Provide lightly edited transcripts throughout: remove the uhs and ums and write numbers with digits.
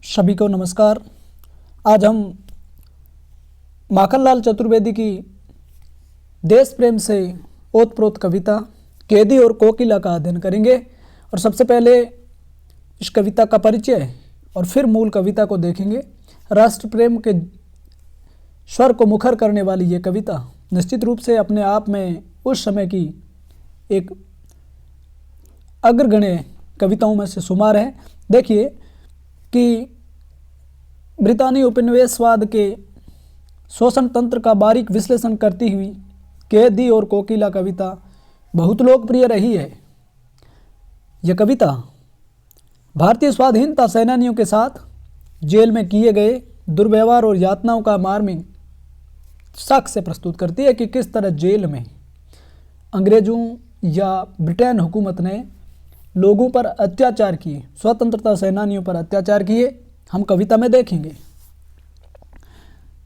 सभी को नमस्कार। आज हम माखनलाल चतुर्वेदी की देश प्रेम से ओतप्रोत कविता कैदी और कोकिला का अध्ययन करेंगे। और सबसे पहले इस कविता का परिचय और फिर मूल कविता को देखेंगे। राष्ट्र प्रेम के स्वर को मुखर करने वाली ये कविता निश्चित रूप से अपने आप में उस समय की एक अग्रगण्य कविताओं में से शुमार है। देखिए कि ब्रितानी उपनिवेशवाद के शोषण तंत्र का बारीक विश्लेषण करती हुई कैदी और कोकिला कविता बहुत लोकप्रिय रही है। यह कविता भारतीय स्वाधीनता सेनानियों के साथ जेल में किए गए दुर्व्यवहार और यातनाओं का मार्मिक साक्ष्य प्रस्तुत करती है कि किस तरह जेल में अंग्रेजों या ब्रिटेन हुकूमत ने लोगों पर अत्याचार किए, स्वतंत्रता सेनानियों पर अत्याचार किए। हम कविता में देखेंगे।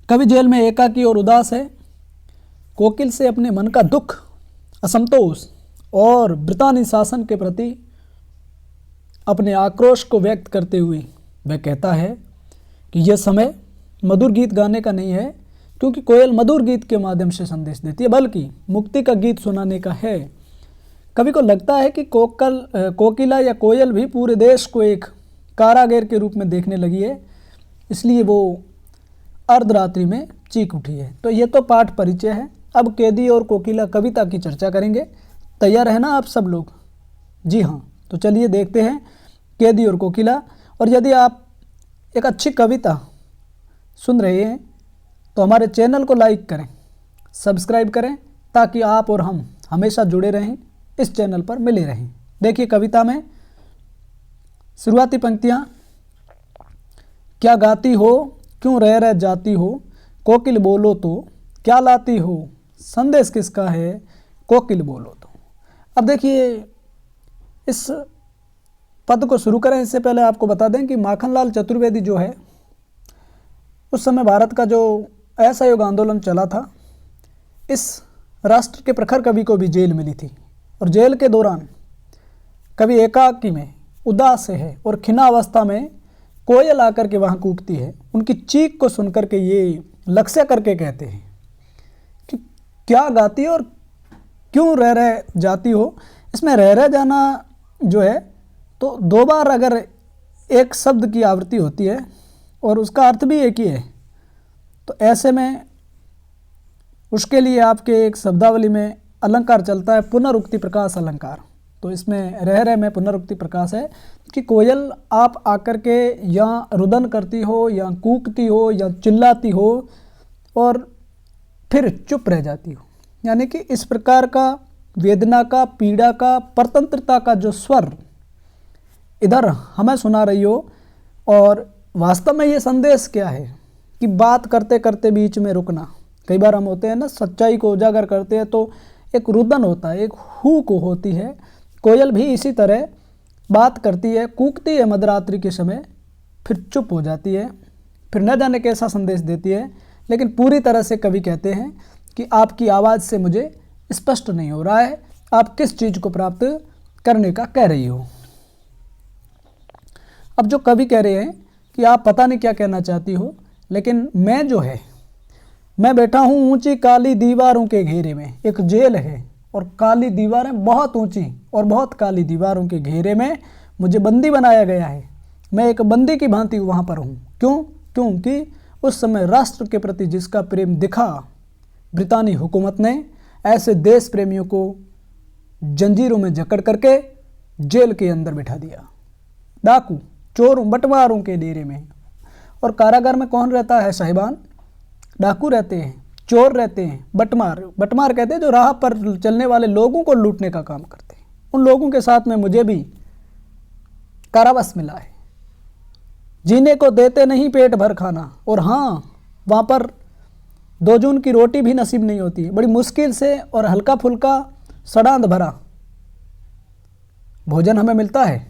कवि जेल में एकाकी और उदास है। कोकिल से अपने मन का दुख, असंतोष और ब्रितानी शासन के प्रति अपने आक्रोश को व्यक्त करते हुए वह कहता है कि यह समय मधुर गीत गाने का नहीं है, क्योंकि कोयल मधुर गीत के माध्यम से संदेश देती है, बल्कि मुक्ति का गीत सुनाने का है। कवि को लगता है कि कोकिला या कोयल भी पूरे देश को एक कारागार के रूप में देखने लगी है, इसलिए वो अर्धरात्रि में चीख उठी है। तो ये तो पाठ परिचय है। अब कैदी और कोकिला कविता की चर्चा करेंगे। तैयार है ना आप सब लोग? जी हाँ, तो चलिए देखते हैं कैदी और कोकिला। और यदि आप एक अच्छी कविता सुन रहे हैं तो हमारे चैनल को लाइक करें, सब्सक्राइब करें, ताकि आप और हम हमेशा जुड़े रहें, इस चैनल पर मिले रहें। देखिए कविता में शुरुआती पंक्तियाँ। क्या गाती हो, क्यों रह जाती हो, कोकिल बोलो तो, क्या लाती हो, संदेश किसका है, कोकिल बोलो तो। अब देखिए इस पद को शुरू करें इससे पहले आपको बता दें कि माखनलाल चतुर्वेदी जो है, उस समय भारत का जो असहयोग आंदोलन चला था, इस राष्ट्र के प्रखर कवि को भी जेल मिली थी। और जेल के दौरान कवि एकाकी में उदास है और खिन्ना अवस्था में कोयल आकर के वहाँ कूकती है। उनकी चीख को सुनकर के ये लक्ष्य करके कहते हैं कि क्या गाती और क्यों रह जाती हो। इसमें रह जाना जो है तो दो बार अगर एक शब्द की आवृत्ति होती है और उसका अर्थ भी एक ही है, तो ऐसे में उसके लिए आपके एक शब्दावली में अलंकार चलता है, पुनरुक्ति प्रकाश अलंकार। तो इसमें रह में पुनरुक्ति प्रकाश है कि कोयल आप आकर के या रुदन करती हो या कूकती हो या चिल्लाती हो और फिर चुप रह जाती हो, यानी कि इस प्रकार का वेदना का, पीड़ा का, परतंत्रता का जो स्वर इधर हमें सुना रही हो। और वास्तव में ये संदेश क्या है कि बात करते करते बीच में रुकना। कई बार हम होते हैं ना, सच्चाई को उजागर करते हैं तो एक रुदन होता है, एक हूक होती है। कोयल भी इसी तरह बात करती है, कूकती है मध्यरात्रि के समय, फिर चुप हो जाती है, फिर न जाने कैसा संदेश देती है। लेकिन पूरी तरह से कवि कहते हैं कि आपकी आवाज़ से मुझे स्पष्ट नहीं हो रहा है, आप किस चीज़ को प्राप्त करने का कह रही हो। अब जो कवि कह रहे हैं कि आप पता नहीं क्या कहना चाहती हो, लेकिन मैं जो है, मैं बैठा हूँ ऊंची काली दीवारों के घेरे में। एक जेल है और काली दीवारें बहुत ऊंची और बहुत काली दीवारों के घेरे में मुझे बंदी बनाया गया है। मैं एक बंदी की भांति वहाँ पर हूँ। क्यों? क्योंकि उस समय राष्ट्र के प्रति जिसका प्रेम दिखा ब्रितानी हुकूमत ने, ऐसे देश प्रेमियों को जंजीरों में जकड़ करके जेल के अंदर बिठा दिया, डाकू चोरों बंटवारों के डेरे में। और कारागार में कौन रहता है साहिबान? डाकू रहते हैं, चोर रहते हैं, बटमार कहते हैं जो राह पर चलने वाले लोगों को लूटने का काम करते हैं। उन लोगों के साथ में मुझे भी कारावास मिला है। जीने को देते नहीं पेट भर खाना, और हाँ, वहाँ पर 2 जून की रोटी भी नसीब नहीं होती है। बड़ी मुश्किल से और हल्का फुल्का सड़ांध भरा भोजन हमें मिलता है।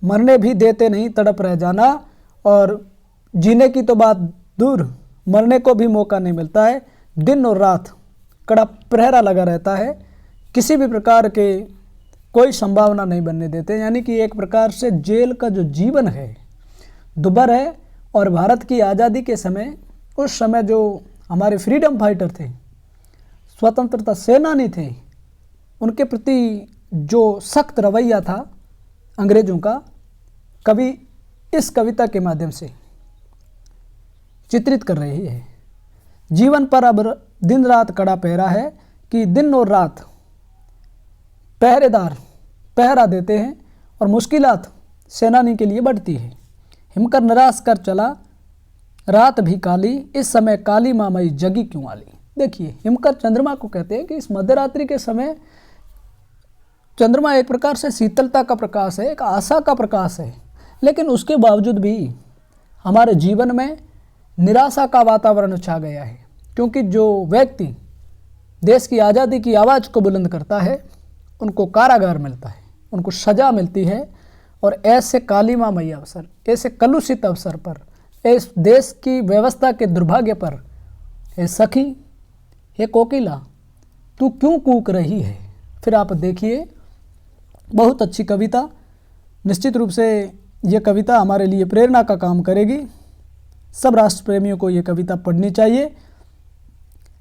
मरने भी देते नहीं, तड़प रह जाना, और जीने की तो बात दूर, मरने को भी मौका नहीं मिलता है। दिन और रात कड़ा पहरा लगा रहता है, किसी भी प्रकार के कोई संभावना नहीं बनने देते। यानी कि एक प्रकार से जेल का जो जीवन है दुबर है और भारत की आज़ादी के समय, उस समय जो हमारे फ्रीडम फाइटर थे, स्वतंत्रता सेनानी थे, उनके प्रति जो सख्त रवैया था अंग्रेज़ों का, कवि इस कविता के माध्यम से चित्रित कर रही है। जीवन पर अब दिन रात कड़ा पहरा है कि दिन और रात पहरेदार पहरा देते हैं और मुश्किलात सेनानी के लिए बढ़ती है। हिमकर निराश कर चला रात भी काली, इस समय काली मामई जगी क्यों आली। देखिए, हिमकर चंद्रमा को कहते हैं कि इस मध्यरात्रि के समय चंद्रमा एक प्रकार से शीतलता का प्रकाश है, एक आशा का प्रकाश है, लेकिन उसके बावजूद भी हमारे जीवन में निराशा का वातावरण छा गया है। क्योंकि जो व्यक्ति देश की आज़ादी की आवाज़ को बुलंद करता है, उनको कारागार मिलता है, उनको सज़ा मिलती है। और ऐसे कालिमामयी अवसर, ऐसे कलुषित अवसर पर, इस देश की व्यवस्था के दुर्भाग्य पर, हे सखी, हे कोकिला, तू क्यों कूक रही है। फिर आप देखिए, बहुत अच्छी कविता। निश्चित रूप से ये कविता हमारे लिए प्रेरणा का काम करेगी। सब राष्ट्र प्रेमियों को ये कविता पढ़नी चाहिए।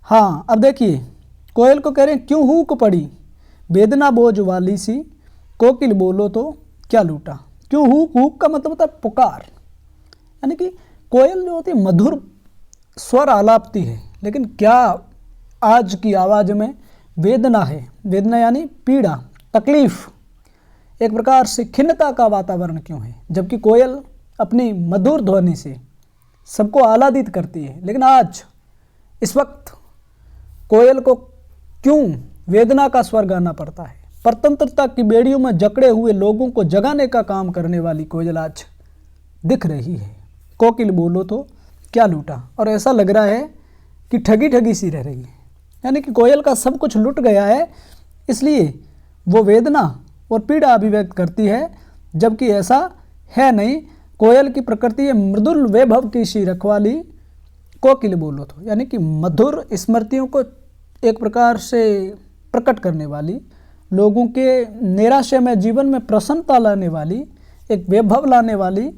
हाँ, अब देखिए, कोयल को कह रहे हैं, क्यों हूक पड़ी वेदना बोझ वाली सी, कोकिल बोलो तो क्या लूटा। क्यों हूक, हूक का मतलब होता है पुकार, यानी कि कोयल जो होती है मधुर स्वर आलापती है, लेकिन क्या आज की आवाज़ में वेदना है। वेदना यानी पीड़ा, तकलीफ, एक प्रकार से खिन्नता का वातावरण क्यों है, जबकि कोयल अपनी मधुर ध्वनि से सबको आह्लादित करती है। लेकिन आज इस वक्त कोयल को क्यों वेदना का स्वर गाना पड़ता है। स्वतंत्रता की बेड़ियों में जकड़े हुए लोगों को जगाने का काम करने वाली कोयल आज दिख रही है। कोकिल बोलो तो क्या लूटा, और ऐसा लग रहा है कि ठगी ठगी सी रह रही है, यानी कि कोयल का सब कुछ लुट गया है, इसलिए वो वेदना और पीड़ा अभिव्यक्त करती है, जबकि ऐसा है नहीं। कोयल की प्रकृति है मृदुल वैभव की सी रखवाली, कोकिल बोलो तो, यानी कि मधुर स्मृतियों को एक प्रकार से प्रकट करने वाली, लोगों के निराशा में जीवन में प्रसन्नता लाने वाली, एक वैभव लाने वाली,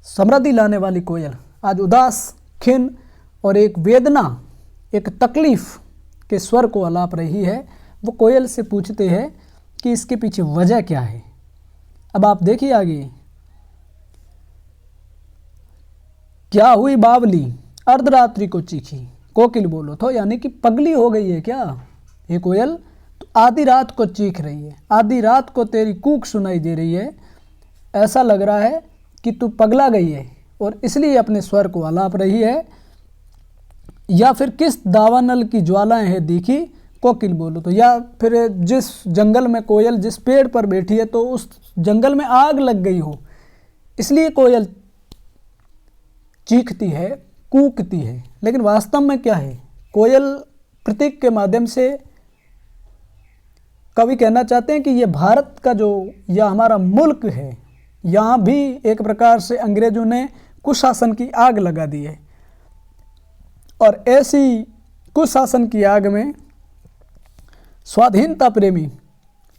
समृद्धि लाने वाली कोयल आज उदास, खिन्न और एक वेदना, एक तकलीफ के स्वर को आलाप रही है। वो कोयल से पूछते हैं कि इसके पीछे वजह क्या है। अब आप देखिए आगे, क्या हुई बावली अर्धरात्रि को चीखी, कोकिल बोलो तो, यानी कि पगली हो गई है क्या ये कोयल, तो आधी रात को चीख रही है, आधी रात को तेरी कूक सुनाई दे रही है। ऐसा लग रहा है कि तू पगला गई है और इसलिए अपने स्वर को आलाप रही है। या फिर किस दावानल की ज्वालाएं हैं देखी, कोकिल बोलो तो, या फिर जिस जंगल में कोयल जिस पेड़ पर बैठी है तो उस जंगल में आग लग गई हो, इसलिए कोयल चीखती है, कूकती है। लेकिन वास्तव में क्या है, कोयल प्रतीक के माध्यम से कवि कहना चाहते हैं कि ये भारत का जो यह हमारा मुल्क है, यहाँ भी एक प्रकार से अंग्रेजों ने कुशासन की आग लगा दी है। और ऐसी कुशासन की आग में स्वाधीनता प्रेमी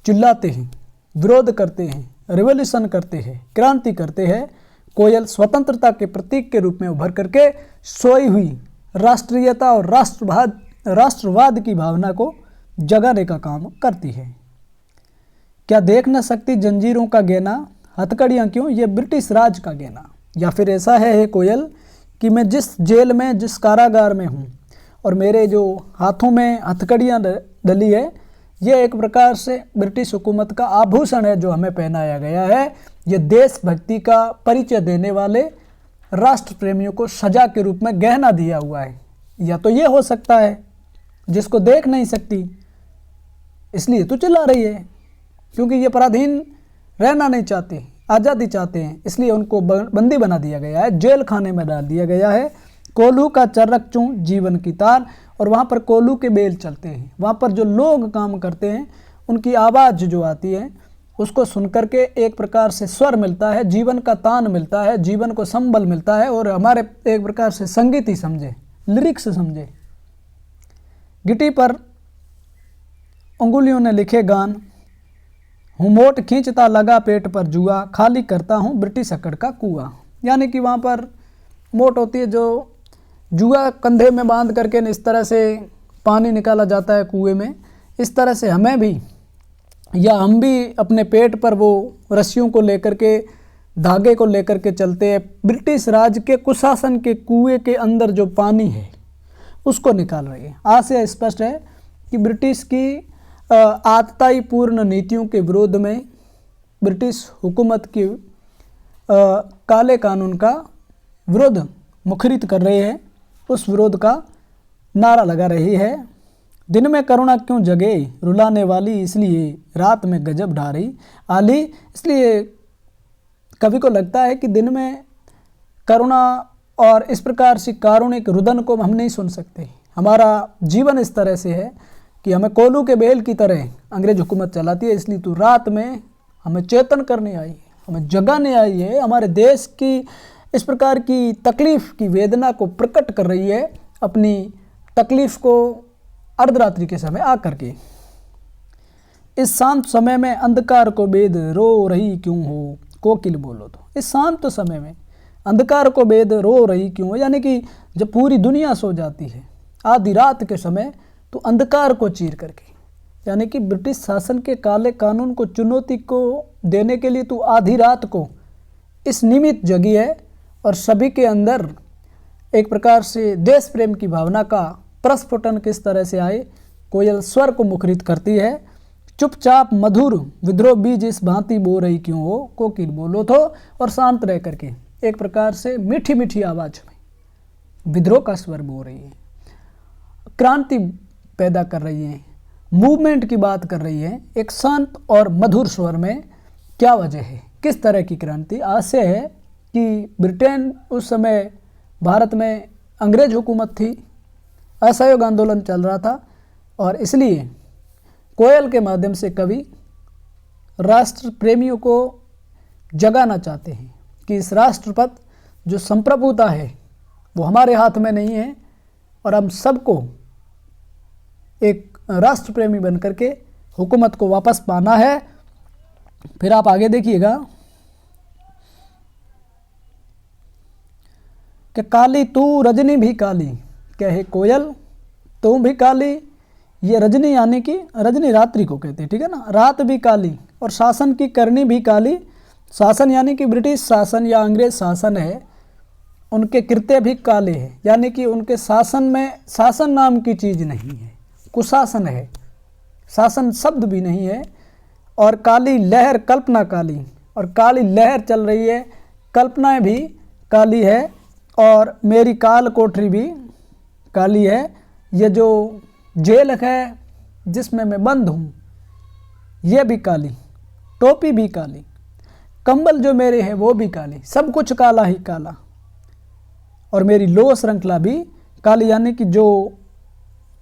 चिल्लाते हैं, विरोध करते हैं, रिवॉल्यूशन करते हैं, क्रांति करते हैं। कोयल स्वतंत्रता के प्रतीक के रूप में उभर करके सोई हुई राष्ट्रीयता और राष्ट्रवाद की भावना को जगाने का काम करती है। क्या देख न सकती जंजीरों का गहना, हथकड़ियाँ क्यों ये ब्रिटिश राज का गहना। या फिर ऐसा है कोयल कि मैं जिस जेल में, जिस कारागार में हूँ और मेरे जो हाथों में हथकड़ियाँ डली है, ये एक प्रकार से ब्रिटिश हुकूमत का आभूषण है जो हमें पहनाया गया है। ये देशभक्ति का परिचय देने वाले राष्ट्र प्रेमियों को सजा के रूप में गहना दिया हुआ है। या तो ये हो सकता है जिसको देख नहीं सकती इसलिए तो चिल्ला रही है, क्योंकि ये पराधीन रहना नहीं चाहते, आज़ादी चाहते हैं, इसलिए उनको बंदी बना दिया गया है, जेल खाने में डाल दिया गया है। कोल्हू का चर्रक चूं जीवन की तार, और वहाँ पर कोल्हू के बेल चलते हैं, वहाँ पर जो लोग काम करते हैं उनकी आवाज़ जो आती है उसको सुन करके एक प्रकार से स्वर मिलता है, जीवन का तान मिलता है, जीवन को संबल मिलता है। और हमारे एक प्रकार से संगीत ही समझे, लिरिक्स समझे। गिटी पर उंगलियों ने लिखे गान, हूँ मोट खींचता लगा पेट पर जुआ, खाली करता हूँ ब्रिटिश अकड़ का कुआं। यानी कि वहाँ पर मोट होती है जो जुआ कंधे में बांध करके इस तरह से पानी निकाला जाता है कुएं में, इस तरह से हमें भी या हम भी अपने पेट पर वो रस्सियों को लेकर के, धागे को लेकर के चलते हैं। ब्रिटिश राज के कुशासन के कुएं के अंदर जो पानी है उसको निकाल रही है। आज से स्पष्ट है कि ब्रिटिश की आतताई पूर्ण नीतियों के विरोध में ब्रिटिश हुकूमत की काले कानून का विरोध मुखरित कर रहे हैं, उस विरोध का नारा लगा रही है। दिन में करुणा क्यों जगे रुलाने वाली, इसलिए रात में गजब ढारी आली। इसलिए कवि को लगता है कि दिन में करुणा और इस प्रकार से कारुणिक रुदन को हम नहीं सुन सकते। हमारा जीवन इस तरह से है कि हमें कोलू के बेल की तरह अंग्रेज हुकूमत चलाती है, इसलिए तू रात में हमें चेतन करने आई है, हमें जगाने आई है, हमारे देश की इस प्रकार की तकलीफ़ की वेदना को प्रकट कर रही है, अपनी तकलीफ़ को अर्धरात्रि के समय आ करके। इस शांत समय में अंधकार को बेद रो रही क्यों हो कोकिल बोलो तो। इस शांत समय में अंधकार को बेद रो रही क्यों हो, यानी कि जब पूरी दुनिया सो जाती है आधी रात के समय, तो अंधकार को चीर करके, यानी कि ब्रिटिश शासन के काले कानून को चुनौती को देने के लिए तू आधी रात को इस निमित्त जगी है। और सभी के अंदर एक प्रकार से देश प्रेम की भावना का प्रस्फुटन किस तरह से आए, कोयल स्वर को मुखरित करती है। चुपचाप मधुर विद्रोह बीज इस भांति बो रही क्यों हो कोकिल बोलो तो। और शांत रह करके एक प्रकार से मीठी मीठी आवाज़ में विद्रोह का स्वर बो रही है, क्रांति पैदा कर रही है, मूवमेंट की बात कर रही है एक शांत और मधुर स्वर में। क्या वजह है, किस तरह की क्रांति? आज से है कि ब्रिटेन उस समय भारत में अंग्रेज हुकूमत थी, असहयोग आंदोलन चल रहा था, और इसलिए कोयल के माध्यम से कवि राष्ट्र प्रेमियों को जगाना चाहते हैं कि इस राष्ट्रपथ जो संप्रभुता है वो हमारे हाथ में नहीं है, और हम सबको एक राष्ट्र प्रेमी बन करके हुकूमत को वापस पाना है। फिर आप आगे देखिएगा कि काली तू रजनी भी काली, कहे कोयल तू भी काली। ये रजनी यानी कि रजनी रात्रि को कहते हैं, ठीक है ना, रात भी काली और शासन की करनी भी काली। शासन यानी कि ब्रिटिश शासन या अंग्रेज शासन है, उनके कृत्य भी काले हैं, यानी कि उनके शासन में शासन नाम की चीज़ नहीं है, कुशासन है, शासन शब्द भी नहीं है। और काली लहर कल्पना काली, और काली लहर चल रही है, कल्पनाएं भी काली है, और मेरी काल कोठरी भी काली है। ये जो जेल है जिसमें मैं बंद हूँ ये भी काली, टोपी भी काली, कंबल जो मेरे हैं वो भी काली, सब कुछ काला ही काला। और मेरी लोह श्रृंखला भी काली, यानी कि जो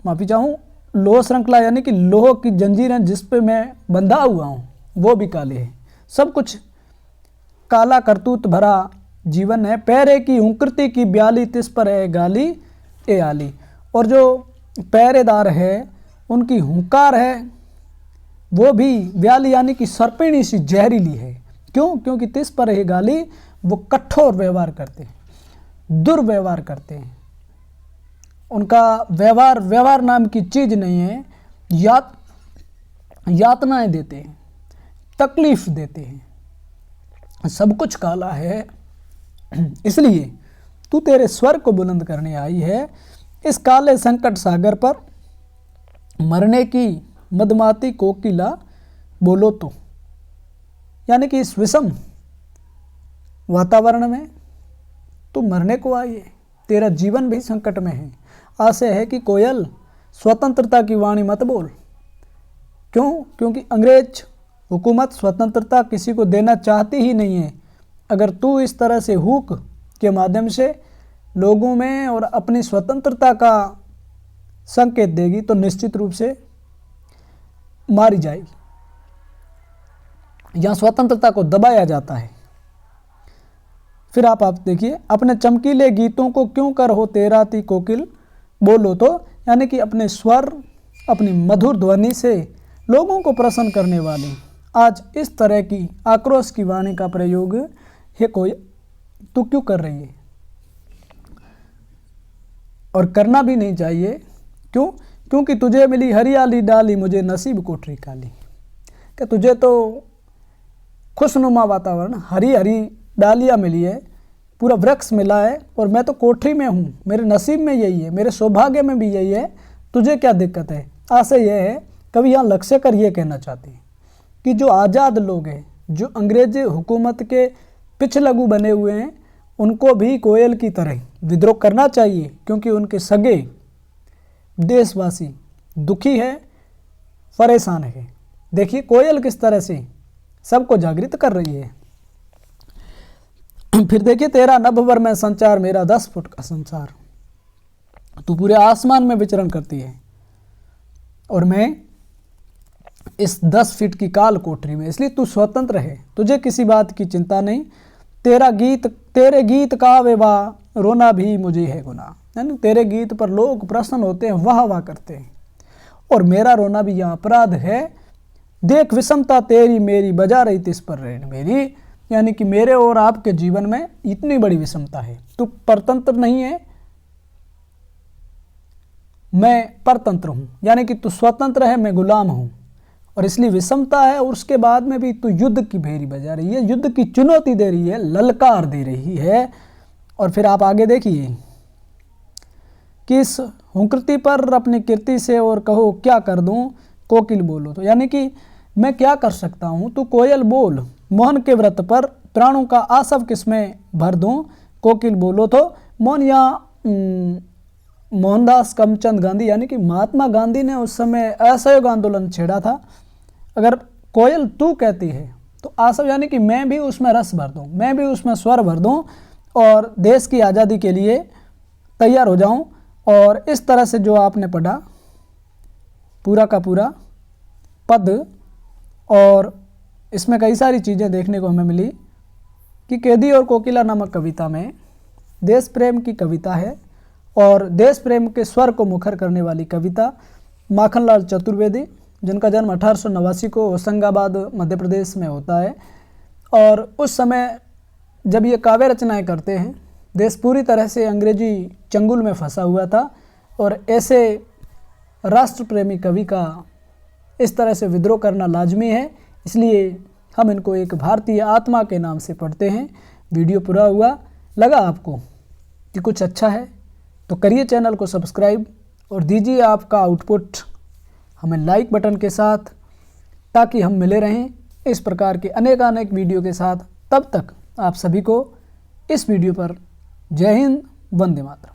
माफ़ी चाहूँ, लोह श्रृंखला यानी कि लोह की जंजीरें जिस पे मैं बंधा हुआ हूँ वो भी काले है। सब कुछ काला करतूत भरा जीवन है। पैरे की हुंकृति की ब्याली तिस पर है गाली ए आली। और जो पहरेदार है उनकी हुंकार है वो भी ब्याली, यानी कि सर्पिणी सी जहरीली है। क्यों? क्योंकि तिस पर है गाली, वो कठोर व्यवहार करते हैं, दुर्व्यवहार करते हैं। उनका व्यवहार नाम की चीज़ नहीं है। यातनाएं देते हैं, तकलीफ देते हैं, सब कुछ काला है। इसलिए तू तेरे स्वर को बुलंद करने आई है इस काले संकट सागर पर, मरने की मदमाती कोकिला बोलो तो। यानी कि इस विषम वातावरण में तू मरने को आई है, तेरा जीवन भी संकट में है। आशय है कि कोयल स्वतंत्रता की वाणी मत बोल। क्यों? क्योंकि अंग्रेज हुकूमत स्वतंत्रता किसी को देना चाहती ही नहीं है। अगर तू इस तरह से हुक के माध्यम से लोगों में और अपनी स्वतंत्रता का संकेत देगी तो निश्चित रूप से मारी जाएगी। यहाँ स्वतंत्रता को दबाया जाता है। फिर आप देखिए, अपने चमकीले गीतों को क्यों कर हो तेरा ती कोकिल बोलो तो। यानी कि अपने स्वर, अपनी मधुर ध्वनि से लोगों को प्रसन्न करने वाली आज इस तरह की आक्रोश की वाणी का प्रयोग तू क्यों कर रही है, और करना भी नहीं चाहिए। क्यों? क्योंकि तुझे मिली हरियाली डाली, मुझे नसीब कोठरी काली। क्या तुझे तो खुशनुमा वातावरण, हरी हरी डालियाँ मिली है, पूरा वृक्ष मिला है, और मैं तो कोठरी में हूँ, मेरे नसीब में यही है, मेरे सौभाग्य में भी यही है, तुझे क्या दिक्कत है। आशय यह है, कवि यहाँ लक्ष्य कर ये कहना चाहती है कि जो आज़ाद लोग हैं, जो अंग्रेजी हुकूमत के पिछलगू बने हुए हैं, उनको भी कोयल की तरह विद्रोह करना चाहिए, क्योंकि उनके सगे देशवासी दुखी है, परेशान है। देखिए कोयल किस तरह से सबको जागृत कर रही है। फिर देखिए, तेरा नभ भर में संचार, मेरा 10 फुट का संसार। तू पूरे आसमान में विचरण करती है और मैं इस 10 फीट की काल कोठरी में, इसलिए तू स्वतंत्र है, तुझे किसी बात की चिंता नहीं। तेरे गीत का विवाह, रोना भी मुझे है गुनाह। यानी तेरे गीत पर लोग प्रसन्न होते हैं, वाह वाह करते हैं, और मेरा रोना भी यहाँ अपराध है। देख विषमता तेरी मेरी, बजा रही थी इस पर रेण मेरी। यानी कि मेरे और आपके जीवन में इतनी बड़ी विषमता है। तू परतंत्र नहीं है, मैं परतंत्र हूँ, यानी कि तू स्वतंत्र है, मैं गुलाम हूँ, और इसलिए विषमता है। और उसके बाद में भी तू युद्ध की भेरी बजा रही है, युद्ध की चुनौती दे रही है, ललकार दे रही है। और फिर आप आगे देखिए कि इस हुंकृति पर अपनी कीर्ति से और कहो क्या कर दूं, कोकिल बोलो तो। यानी कि मैं क्या कर सकता हूँ, तू कोयल बोल, मोहन के व्रत पर प्राणों का आसव किसमें भर दूं, कोकिल बोलो तो। मोहन या मोहनदास करमचंद गांधी, यानी कि महात्मा गांधी ने उस समय असहयोग आंदोलन छेड़ा था। अगर कोयल तू कहती है तो आसव, यानी कि मैं भी उसमें रस भर दूं, मैं भी उसमें स्वर भर दूं, और देश की आज़ादी के लिए तैयार हो जाऊं। और इस तरह से जो आपने पढ़ा पूरा का पूरा पद, और इसमें कई सारी चीज़ें देखने को हमें मिली कि कैदी और कोकिला नामक कविता में देश प्रेम की कविता है, और देश प्रेम के स्वर को मुखर करने वाली कविता माखनलाल चतुर्वेदी, जिनका जन्म 1889 को होशंगाबाद मध्य प्रदेश में होता है। और उस समय जब ये काव्य रचनाएं करते हैं, देश पूरी तरह से अंग्रेजी चंगुल में फंसा हुआ था, और ऐसे राष्ट्र प्रेमी कवि का इस तरह से विद्रोह करना लाजमी है। इसलिए हम इनको एक भारतीय आत्मा के नाम से पढ़ते हैं। वीडियो पूरा हुआ, लगा आपको कि कुछ अच्छा है तो करिए चैनल को सब्सक्राइब, और दीजिए आपका आउटपुट हमें लाइक बटन के साथ, ताकि हम मिले रहें इस प्रकार के अनेक वीडियो के साथ। तब तक आप सभी को इस वीडियो पर जय हिंद, वंदे मातरम।